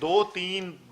2-3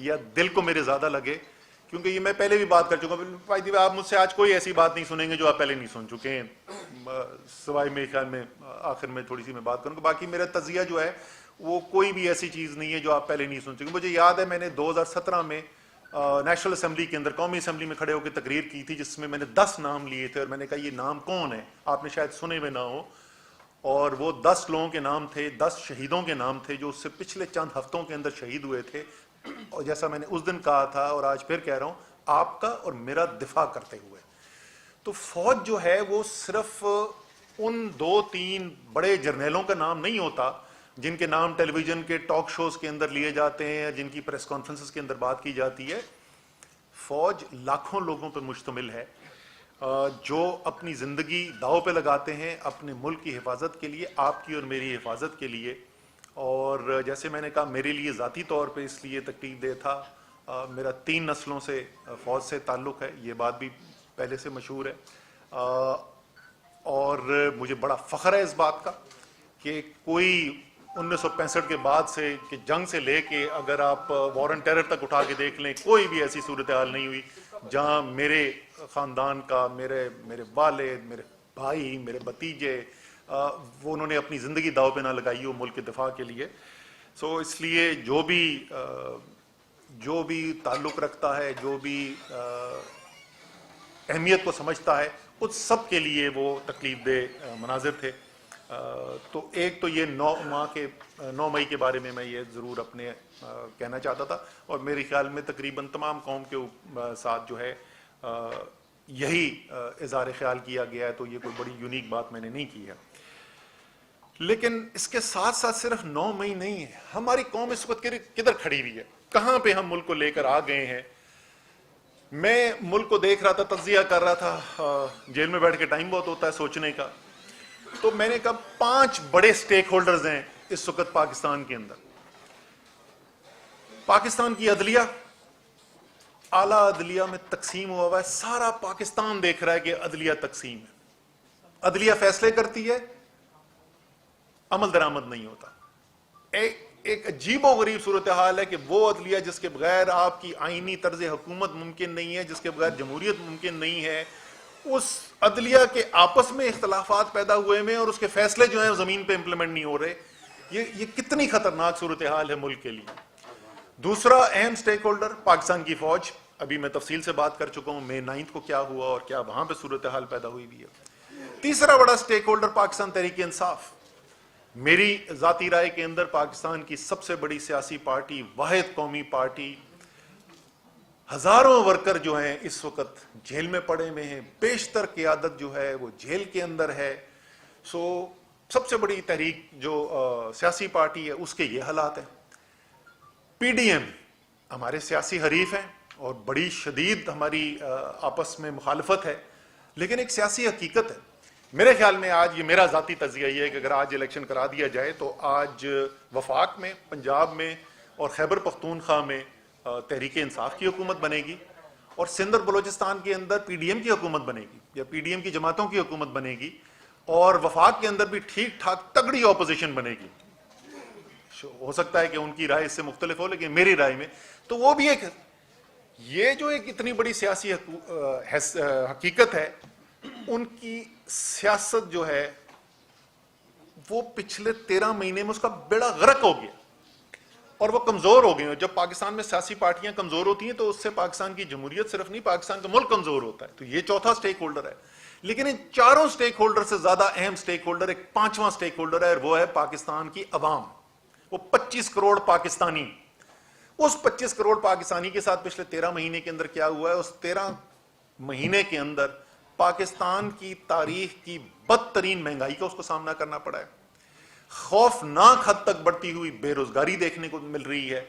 یا دل کو میرے زیادہ لگے، کیونکہ یہ میں پہلے بھی بات کر چکا ہوں. بھائی آپ مجھ سے آج کوئی ایسی بات نہیں سنیں گے جو آپ پہلے نہیں سن چکے ہیں، سوائے میرے خیال میں آخر میں تھوڑی سی میں بات کروں گا. باقی میرا تجزیہ جو ہے وہ کوئی بھی ایسی چیز نہیں ہے جو آپ پہلے نہیں سن چکے. مجھے یاد ہے میں نے 2017 میں نیشنل اسمبلی کے اندر، قومی اسمبلی میں کھڑے ہو کے تقریر کی تھی، جس میں میں نے 10 نام لیے تھے، اور میں نے کہا یہ نام کون ہے، آپ نے شاید سنے ہوئے نہ ہو. اور وہ 10 لوگوں کے نام تھے، 10 شہیدوں کے نام تھے جو اس سے پچھلے چند ہفتوں کے اندر شہید ہوئے تھے. اور جیسا میں نے اس دن کہا تھا اور آج پھر کہہ رہا ہوں، آپ کا اور میرا دفاع کرتے ہوئے. تو فوج جو ہے وہ صرف ان 2-3 بڑے جرنیلوں کا نام نہیں ہوتا جن کے نام ٹیلی ویژن کے ٹاک شوز کے اندر لیے جاتے ہیں، جن کی پریس کانفرنسز کے اندر بات کی جاتی ہے. فوج لاکھوں لوگوں پر مشتمل ہے جو اپنی زندگی داؤ پہ لگاتے ہیں اپنے ملک کی حفاظت کے لیے، آپ کی اور میری حفاظت کے لیے. اور جیسے میں نے کہا میرے لیے ذاتی طور پہ اس لیے تکلیف دہ تھا، میرا 3 نسلوں سے فوج سے تعلق ہے، یہ بات بھی پہلے سے مشہور ہے. اور مجھے بڑا فخر ہے اس بات کا کہ کوئی 1965 کے بعد سے کہ جنگ سے لے کے اگر آپ وار اینڈ ٹیرر تک اٹھا کے دیکھ لیں، کوئی بھی ایسی صورتحال نہیں ہوئی جہاں میرے خاندان کا، میرے والد، میرے بھائی، میرے بھتیجے، وہ انہوں نے اپنی زندگی داؤ پہ نہ لگائی ہو ملک کے دفاع کے لیے. سو اس لیے جو بھی تعلق رکھتا ہے، جو بھی اہمیت کو سمجھتا ہے، اس سب کے لیے وہ تکلیف دہ مناظر تھے. تو ایک تو یہ 9 مئی کے بارے میں یہ ضرور اپنے کہنا چاہتا تھا، اور میرے خیال میں تقریباً تمام قوم کے ساتھ جو ہے یہی اظہار خیال کیا گیا ہے. تو یہ کوئی بڑی یونیک بات میں نے نہیں کی ہے. لیکن اس کے ساتھ ساتھ صرف 9 مئی نہیں ہے، ہماری قوم اس وقت کدھر کھڑی ہوئی ہے، کہاں پہ ہم ملک کو لے کر آ گئے ہیں. میں ملک کو دیکھ رہا تھا، تجزیہ کر رہا تھا، جیل میں بیٹھ کے ٹائم بہت ہوتا ہے سوچنے کا. تو میں نے کہا 5 بڑے سٹیک ہولڈرز ہیں اس وقت پاکستان کے اندر. پاکستان کی عدلیہ، اعلیٰ عدلیہ میں تقسیم ہوا ہے، سارا پاکستان دیکھ رہا ہے کہ عدلیہ تقسیم ہے. عدلیہ فیصلے کرتی ہے، عمل درآمد نہیں ہوتا. ایک عجیب و غریب صورتحال ہے کہ وہ عدلیہ جس کے بغیر آپ کی آئینی طرز حکومت ممکن نہیں ہے، جس کے بغیر جمہوریت ممکن نہیں ہے، اس عدلیہ کے آپس میں اختلافات پیدا ہوئے میں اور اس کے فیصلے جو ہیں زمین پہ امپلیمنٹ نہیں ہو رہے. یہ کتنی خطرناک صورتحال ہے ملک کے لیے. دوسرا اہم سٹیک ہولڈر پاکستان کی فوج، ابھی میں تفصیل سے بات کر چکا ہوں مئی 9 کو کیا ہوا اور کیا وہاں پہ صورتحال پیدا ہوئی بھی ہے. تیسرا بڑا سٹیک ہولڈر پاکستان تحریک انصاف. میری ذاتی رائے کے اندر پاکستان کی سب سے بڑی سیاسی پارٹی، واحد قومی پارٹی. ہزاروں ورکر جو ہیں اس وقت جیل میں پڑے ہوئے ہیں، بیشتر قیادت جو ہے وہ جیل کے اندر ہے. سو سب سے بڑی تحریک جو سیاسی پارٹی ہے اس کے یہ حالات ہیں. پی ڈی ایم ہمارے سیاسی حریف ہیں اور بڑی شدید ہماری آپس میں مخالفت ہے، لیکن ایک سیاسی حقیقت ہے. میرے خیال میں آج یہ میرا ذاتی تجزیہ یہ ہے کہ اگر آج الیکشن کرا دیا جائے تو آج وفاق میں، پنجاب میں اور خیبر پختونخوا میں تحریک انصاف کی حکومت بنے گی، اور سندھ اور بلوچستان کے اندر پی ڈی ایم کی حکومت بنے گی یا پی ڈی ایم کی جماعتوں کی حکومت بنے گی، اور وفاق کے اندر بھی ٹھیک ٹھاک تگڑی اپوزیشن بنے گی. ہو سکتا ہے کہ ان کی رائے اس سے مختلف ہو، لیکن میری رائے میں تو وہ بھی یہ جو ایک اتنی بڑی سیاسی حقیقت ہے، ان کی سیاست جو ہے وہ پچھلے 13 مہینے میں اس کا بیڑا غرق ہو گیا اور وہ کمزور ہو گئے ہیں. جب پاکستان میں سیاسی پارٹیاں کمزور ہوتی ہیں تو اس سے پاکستان کی جمہوریت صرف نہیں، پاکستان کا ملک کمزور ہوتا ہے. تو یہ چوتھا سٹیک ہولڈر ہے. لیکن ان چاروں سٹیک ہولڈر سے زیادہ اہم سٹیک ہولڈر ایک 5واں سٹیک ہولڈر ہے، اور وہ ہے پاکستان کی عوام. وہ 25 کروڑ پاکستانی. اس 25 کروڑ پاکستانی کے ساتھ پچھلے 13 مہینے کے اندر کیا ہوا ہے؟ اس 13 مہینے کے اندر پاکستان کی تاریخ کی بدترین مہنگائی کا اس کو سامنا کرنا پڑا ہے. خوفناک حد تک بڑھتی ہوئی بے روزگاری دیکھنے کو مل رہی ہے.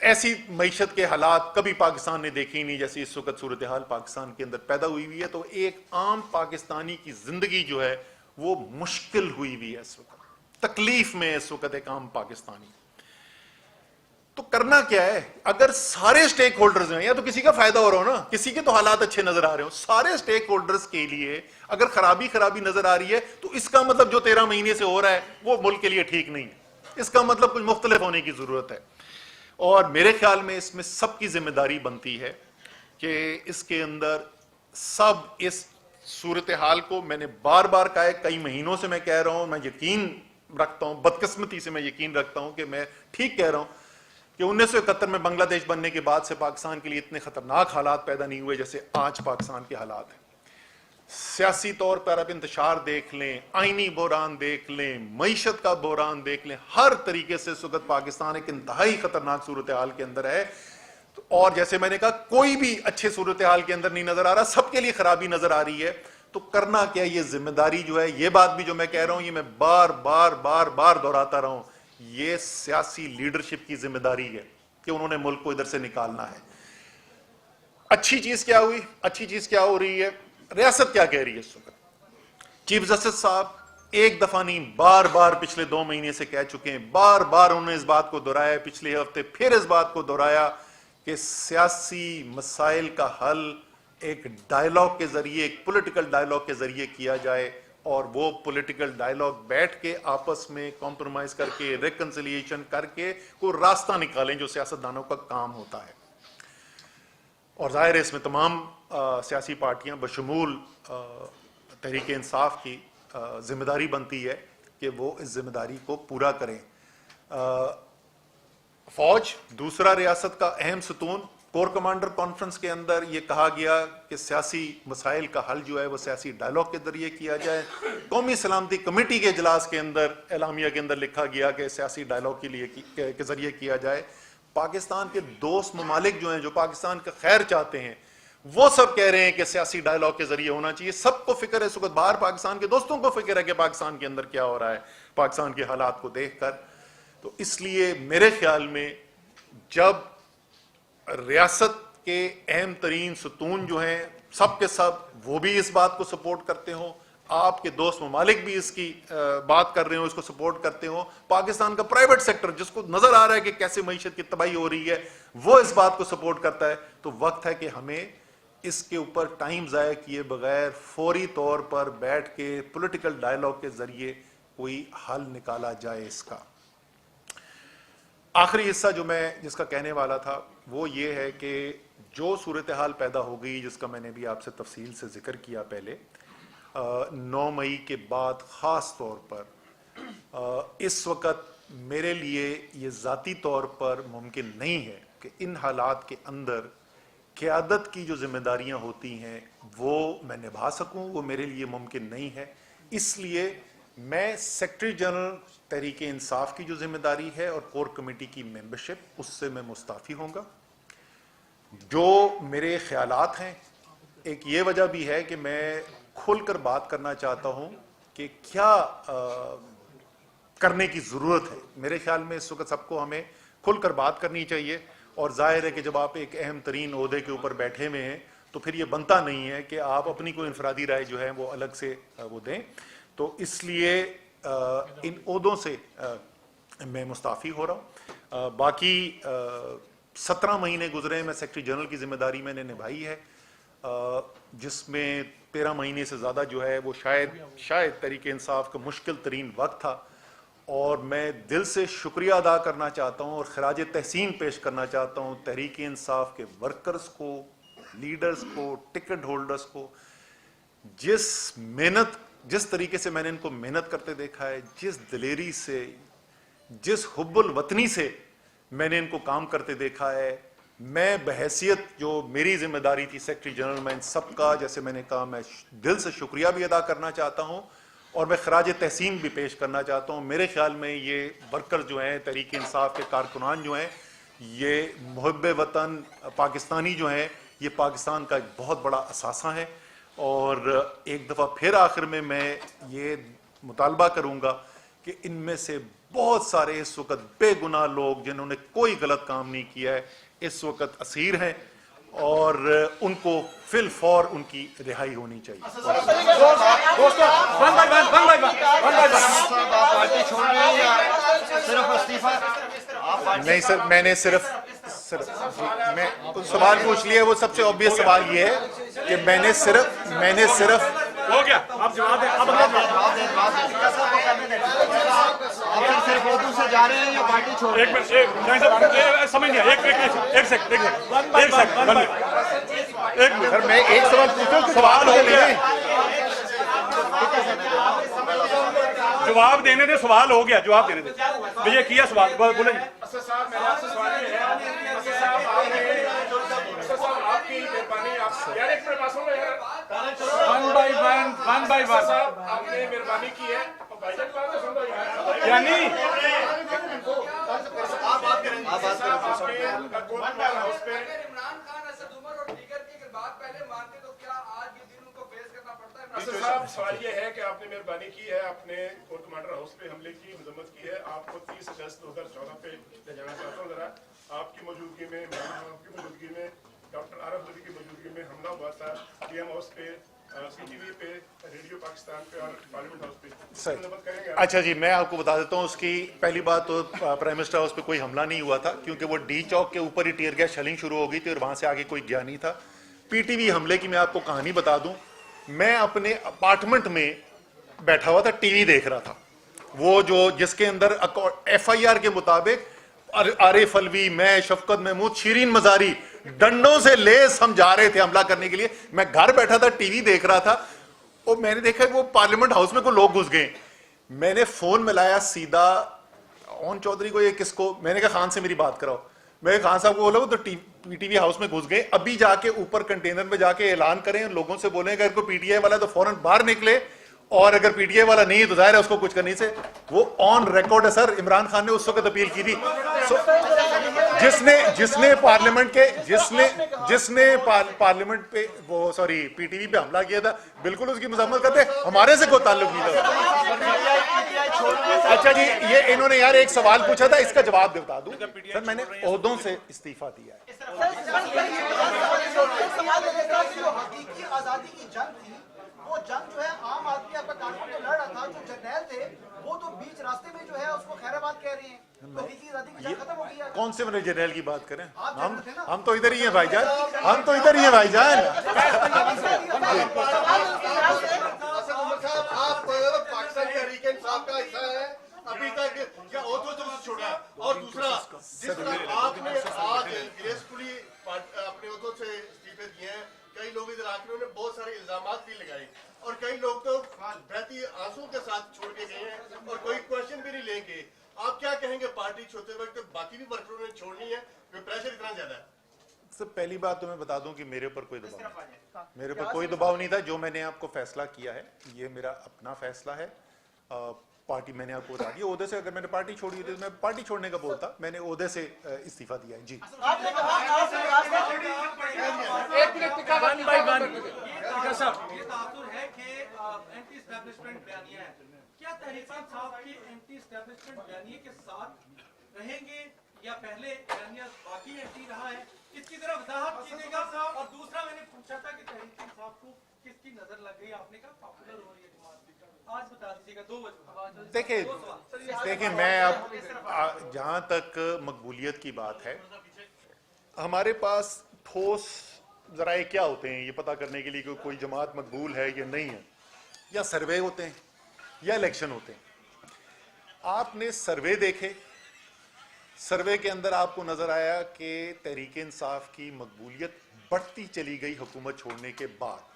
ایسی معیشت کے حالات کبھی پاکستان نے دیکھے ہی نہیں جیسی اس وقت صورتحال پاکستان کے اندر پیدا ہوئی ہوئی ہے. تو ایک عام پاکستانی کی زندگی جو ہے وہ مشکل ہوئی ہوئی ہے اس وقت، تکلیف میں اس وقت ایک عام پاکستانی. تو کرنا کیا ہے؟ اگر سارے سٹیک ہولڈرز ہیں، یا تو کسی کا فائدہ ہو رہا ہو نا، کسی کے تو حالات اچھے نظر آ رہے ہوں، سارے سٹیک ہولڈرز کے لیے اگر خرابی نظر آ رہی ہے تو اس کا مطلب جو 13 مہینے سے ہو رہا ہے وہ ملک کے لیے ٹھیک نہیں ہے. اس کا مطلب کچھ مختلف ہونے کی ضرورت ہے. اور میرے خیال میں اس میں سب کی ذمہ داری بنتی ہے کہ اس کے اندر سب اس صورتحال کو، میں نے بار بار کہا ہے، کئی مہینوں سے میں کہہ رہا ہوں، میں یقین رکھتا ہوں، بدقسمتی سے میں یقین رکھتا ہوں کہ میں ٹھیک کہہ رہا ہوں کہ 1971 میں بنگلہ دیش بننے کے بعد سے پاکستان کے لیے اتنے خطرناک حالات پیدا نہیں ہوئے جیسے آج پاکستان کے حالات ہیں۔ سیاسی طور پر اب انتشار دیکھ لیں، آئینی بحران دیکھ لیں، معیشت کا بحران دیکھ لیں، ہر طریقے سے اس وقت پاکستان ایک انتہائی خطرناک صورتحال کے اندر ہے، اور جیسے میں نے کہا کوئی بھی اچھے صورتحال کے اندر نہیں نظر آ رہا، سب کے لیے خرابی نظر آ رہی ہے۔ تو کرنا کیا؟ یہ ذمہ داری جو ہے، یہ بات بھی جو میں کہہ رہا ہوں، یہ میں بار بار بار بار دہراتا رہا ہوں، یہ سیاسی لیڈرشپ کی ذمہ داری ہے کہ انہوں نے ملک کو ادھر سے نکالنا ہے۔ اچھی چیز کیا ہوئی؟ اچھی چیز کیا ہو رہی ہے؟ ریاست کیا کہہ رہی ہے اس وقت؟ چیف جسٹس صاحب ایک دفعہ نہیں، بار بار پچھلے 2 مہینے سے کہہ چکے ہیں، بار بار انہوں نے اس بات کو دہرایا، پچھلے ہفتے پھر اس بات کو دہرایا کہ سیاسی مسائل کا حل ایک ڈائیلاگ کے ذریعے، ایک پولیٹیکل ڈائیلاگ کے ذریعے کیا جائے، اور وہ پولیٹیکل ڈائیلاگ بیٹھ کے آپس میں کمپرومائز کر کے، ریکنسیلیشن کر کے کوئی راستہ نکالیں، جو سیاستدانوں کا کام ہوتا ہے۔ اور ظاہر ہے اس میں تمام سیاسی پارٹیاں بشمول تحریک انصاف کی ذمہ داری بنتی ہے کہ وہ اس ذمہ داری کو پورا کریں۔ فوج دوسرا ریاست کا اہم ستون، کور کمانڈر کانفرنس کے اندر یہ کہا گیا کہ سیاسی مسائل کا حل جو ہے وہ سیاسی ڈائیلاگ کے ذریعے کیا جائے۔ قومی سلامتی کمیٹی کے اجلاس کے اندر، اعلامیہ کے اندر لکھا گیا کہ سیاسی ڈائیلاگ کے ذریعے کیا جائے۔ پاکستان کے دوست ممالک جو ہیں، جو پاکستان کا خیر چاہتے ہیں، وہ سب کہہ رہے ہیں کہ سیاسی ڈائیلاگ کے ذریعے ہونا چاہیے۔ سب کو فکر ہے اس وقت، باہر پاکستان کے دوستوں کو فکر ہے کہ پاکستان کے اندر کیا ہو رہا ہے، پاکستان کے حالات کو دیکھ کر۔ تو اس لیے میرے خیال میں جب ریاست کے اہم ترین ستون جو ہیں سب کے سب وہ بھی اس بات کو سپورٹ کرتے ہوں، آپ کے دوست ممالک بھی اس کی بات کر رہے ہوں، اس کو سپورٹ کرتے ہوں، پاکستان کا پرائیویٹ سیکٹر جس کو نظر آ رہا ہے کہ کیسے معیشت کی تباہی ہو رہی ہے، وہ اس بات کو سپورٹ کرتا ہے، تو وقت ہے کہ ہمیں اس کے اوپر ٹائم ضائع کیے بغیر فوری طور پر بیٹھ کے پولیٹیکل ڈائیلاگ کے ذریعے کوئی حل نکالا جائے اس کا۔ آخری حصہ جو میں جس کا کہنے والا تھا وہ یہ ہے کہ جو صورتحال پیدا ہو گئی، جس کا میں نے بھی آپ سے تفصیل سے ذکر کیا پہلے، 9 مئی کے بعد خاص طور پر اس وقت میرے لیے یہ ذاتی طور پر ممکن نہیں ہے کہ ان حالات کے اندر قیادت کی جو ذمہ داریاں ہوتی ہیں وہ میں نبھا سکوں، وہ میرے لیے ممکن نہیں ہے۔ اس لیے میں سیکرٹری جنرل تحریک انصاف کی جو ذمہ داری ہے اور کور کمیٹی کی ممبرشپ، اس سے میں مستعفی ہوں گا۔ جو میرے خیالات ہیں، ایک یہ وجہ بھی ہے کہ میں کھل کر بات کرنا چاہتا ہوں کہ کیا کرنے کی ضرورت ہے۔ میرے خیال میں اس وقت سب کو ہمیں کھل کر بات کرنی چاہیے، اور ظاہر ہے کہ جب آپ ایک اہم ترین عہدے کے اوپر بیٹھے ہوئے ہیں تو پھر یہ بنتا نہیں ہے کہ آپ اپنی کوئی انفرادی رائے جو ہے وہ الگ سے وہ دیں۔ تو اس لیے ان عہدوں سے میں مستعفی ہو رہا ہوں۔ باقی 17 مہینے گزرے، میں سیکرٹری جنرل کی ذمہ داری میں نے نبھائی ہے، جس میں 13 مہینے سے زیادہ جو ہے وہ شاید تحریک انصاف کا مشکل ترین وقت تھا، اور میں دل سے شکریہ ادا کرنا چاہتا ہوں اور خراج تحسین پیش کرنا چاہتا ہوں تحریک انصاف کے ورکرز کو، لیڈرز کو، ٹکٹ ہولڈرز کو، جس طریقے سے میں نے ان کو محنت کرتے دیکھا ہے، جس دلیری سے، جس حب الوطنی سے میں نے ان کو کام کرتے دیکھا ہے، میں بحیثیت جو میری ذمہ داری تھی سیکرٹری جنرل، میں ان سب کا، جیسے میں نے کہا، میں دل سے شکریہ بھی ادا کرنا چاہتا ہوں اور میں خراج تحسین بھی پیش کرنا چاہتا ہوں۔ میرے خیال میں یہ ورکر جو ہیں، تحریک انصاف کے کارکنان جو ہیں، یہ محب وطن پاکستانی جو ہیں، یہ پاکستان کا ایک بہت بڑا اثاثہ ہے، اور ایک دفعہ پھر آخر میں یہ مطالبہ کروں گا کہ ان میں سے بہت سارے اس وقت بے گناہ لوگ جنہوں نے کوئی غلط کام نہیں کیا ہے، اس وقت اسیر ہیں، اور ان کو فی الفور ان کی رہائی ہونی چاہیے۔ نہیں سر، میں نے صرف میں سوال پوچھ لیا، وہ سب سے obvious سوال یہ ہے کہ میں نے صرف ہو گیا، آپ جواب دیں۔ صرف اردو سے جا رہے ہیں یا پارٹی چھوڑ رہے ہیں؟ سمجھ نہیں ایک سیکنڈ میں ایک سوال پوچھوں، سوال ہو گیا، جواب دینے دے، سوال ہو گیا، جواب دینے دے بھیا، کیا سوال بولیں جی۔ آپ نے مہربانی کی ہے یعنی سوال یہ ہے کہ آپ نے مہربانی کی ہے، آپ نے کور کمانڈر ہاؤس پہ حملے کی مذمت کی ہے، آپ کو 30 اگست 2014 پہ لے جانا چاہتا ہوں۔ ذرا آپ کی موجودگی میں، آپ کی موجودگی میں، ڈاکٹر عارف نبی کی موجودگی میں حملہ ہوا تھا ڈی ایم ہاؤس پہ، سی ٹی وی پہ، ریڈیو پاکستان پہ اور پارلیمنٹ ہاؤس پہ۔ مذمت کریں گے؟ اچھا جی، میں آپ کو بتا دیتا ہوں، اس کی پہلی بات تو پرائم منسٹر ہاؤس پہ کوئی حملہ نہیں ہوا تھا، کیونکہ وہ ڈی چوک کے اوپر ہی ٹیئر گیس شیلنگ شروع ہو گئی تھی اور وہاں سے آگے کوئی گیا نہیں تھا۔ پی ٹی وی حملے کی میں آپ کو کہانی بتا دوں، میں اپنے اپارٹمنٹ میں بیٹھا ہوا تھا، ٹی وی دیکھ رہا تھا، وہ جو جس کے اندر ایف آئی آر کے مطابق عارف الوی، میں، شفقت محمود، شیرین مزاری ڈنڈوں سے لیس ہم جا رہے تھے حملہ کرنے کے لیے۔ میں گھر بیٹھا تھا، ٹی وی دیکھ رہا تھا، اور میں نے دیکھا کہ وہ پارلیمنٹ ہاؤس میں کوئی لوگ گھس گئے۔ میں نے فون ملایا سیدھا اون چودھری کو، یہ کس کو، میں نے کہا خان سے میری بات کراؤ۔ میں خان صاحب کو بولا وہ تو پی ٹی وی ہاؤس میں گھس گئے، ابھی جا کے اوپر کنٹینر میں جا کے اعلان کریں، لوگوں سے بولیں کہ اگر کوئی پی ٹی آئی والا تو فوراً باہر نکلے، اور اگر پی ٹی آئی والا نہیں ہے تو ظاہر ہے اس کو کچھ کرنے سے۔ وہ آن ریکارڈ ہے سر، عمران خان نے اس وقت اپیل کی تھی، جس نے پارلیمنٹ کے جس نے پارلیمنٹ پہ وہ سوری پی ٹی وی پہ حملہ کیا تھا، بالکل اس کی مذمت کرتے، ہمارے سے کوئی تعلق نہیں تھا۔ اچھا جی، یہ انہوں نے یار ایک سوال پوچھا تھا، اس کا جواب بتا دوں سر، میں نے عہدوں سے استعفیٰ دیا ہے۔ حقیقی آزادی کی جنگ تھی، وہ جنگ جو ہے عام آدمی آپ کا قانون تو لڑ رہا تھا، جو جرنیل تھے وہ تو بیچ راستے میں جو ہے اس کو خیر آباد کہہ رہے ہیں، تو حقیقی آزادی کی جنگ ختم ہو گئی ہے۔ کون سے میرے جرنیل کی بات کریں؟ ہم تو ادھر ہی ہیں بھائی جان، ہم تو ادھر ہی ہیں بھائی جان۔ آپ پاکستان تحریک انصاف کا حصہ ہے ابھی تک، یا عہدوں سے چھوڑا ہے؟ اور دوسرا، جس طرح آپ نے آج گریسفلی اپنے عہدوں سے استعفے دیے ہیں، کئی لوگ ادھر آ کے انہوں نے بہت سارے الزامات بھی لگائے، اور کئی لوگ تو بہتی آنسو کے ساتھ چھوڑ کے گئے ہیں اور کوئی کوشچن بھی نہیں لیں گے۔ آپ کیا کہیں گے پارٹی چھوڑتے وقت؟ باقی بھی ورکروں نے چھوڑنی ہے، پریشر اتنا زیادہ ہے؟ سب پہلی بات تو میں بتا دوں کہ میرے اوپر کوئی دباؤ نہیں تھا، میرے اوپر کوئی دباؤ نہیں تھا۔ جو میں نے آپ کو فیصلہ کیا ہے یہ میرا اپنا فیصلہ ہے۔ پارٹی میں نے آپ کو بتا دیا، عہدے سے اگر میں نے پارٹی چھوڑی ہوتی تو میں پارٹی چھوڑنے کا بولتا، میں نے عہدے سے استعفیٰ دیا ہے۔ جی یہ تاثر ہے کہ اینٹی اسٹیبلشمنٹ بیانیہ ہے، کیا تحریک انصاف کی اینٹی اسٹیبلشمنٹ بیانیے کے ساتھ رہیں گے یا پہلے بیانیہ باقی اینٹی رہا ہے؟ اس کی طرف وضاحت کیجیے گا۔ اور دوسرا میں نے پوچھا تھا کہ تحریک انصاف کو کس کی نظر لگ گئی، آپ نے کہا پاپولر ہو رہی ہے جماعت، آج بتا دیجیے گا۔ دو وجہ دیکھیں میں اب جہاں تک مقبولیت کی بات ہے، ہمارے پاس ٹھوس ذرائع کیا ہوتے ہیں یہ پتہ کرنے کے لیے کہ کوئی جماعت مقبول ہے یا نہیں ہے؟ یا سروے ہوتے ہیں یا الیکشن ہوتے ہیں۔ آپ نے سروے دیکھے، سروے کے اندر آپ کو نظر آیا کہ تحریک انصاف کی مقبولیت بڑھتی چلی گئی حکومت چھوڑنے کے بعد۔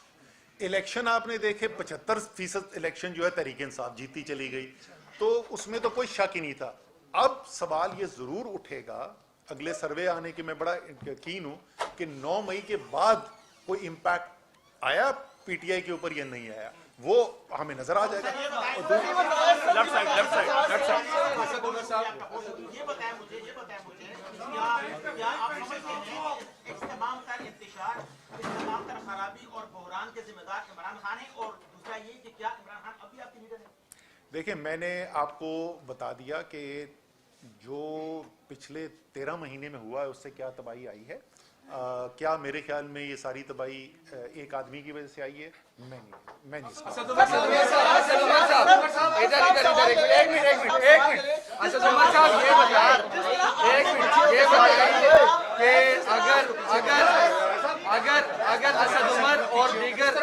الیکشن آپ نے دیکھے، 75% الیکشن جو ہے تحریک انصاف جیتی چلی گئی، تو اس میں تو کوئی شک ہی نہیں تھا۔ اب سوال یہ ضرور اٹھے گا، اگلے سروے آنے کی میں بڑا یقین ہوں کہ 9 مئی کے بعد کوئی امپیکٹ آیا پی ٹی آئی کے اوپر یا نہیں آیا، وہ ہمیں نظر آ جائے گا۔ یہ بتائیں مجھے کیا آپ سمجھتے ہیں کہ اس تمام تر انتشار، اس تمام تر خرابی اور بحران کے ذمہ دار عمران خان ہیں؟ اور دوسرا یہ کہ کیا عمران خان ابھی آپ کے لیڈر ہیں؟ دیکھیں میں نے آپ کو بتا دیا کہ جو پچھلے 13 مہینے میں ہوا ہے اس سے کیا تباہی آئی ہے۔ کیا میرے خیال میں یہ ساری تباہی ایک آدمی کی وجہ سے آئی ہے؟ میں نہیں اس اسد عمر صاحب یہ بتائیں کہ اگر اسد عمر اور دیگر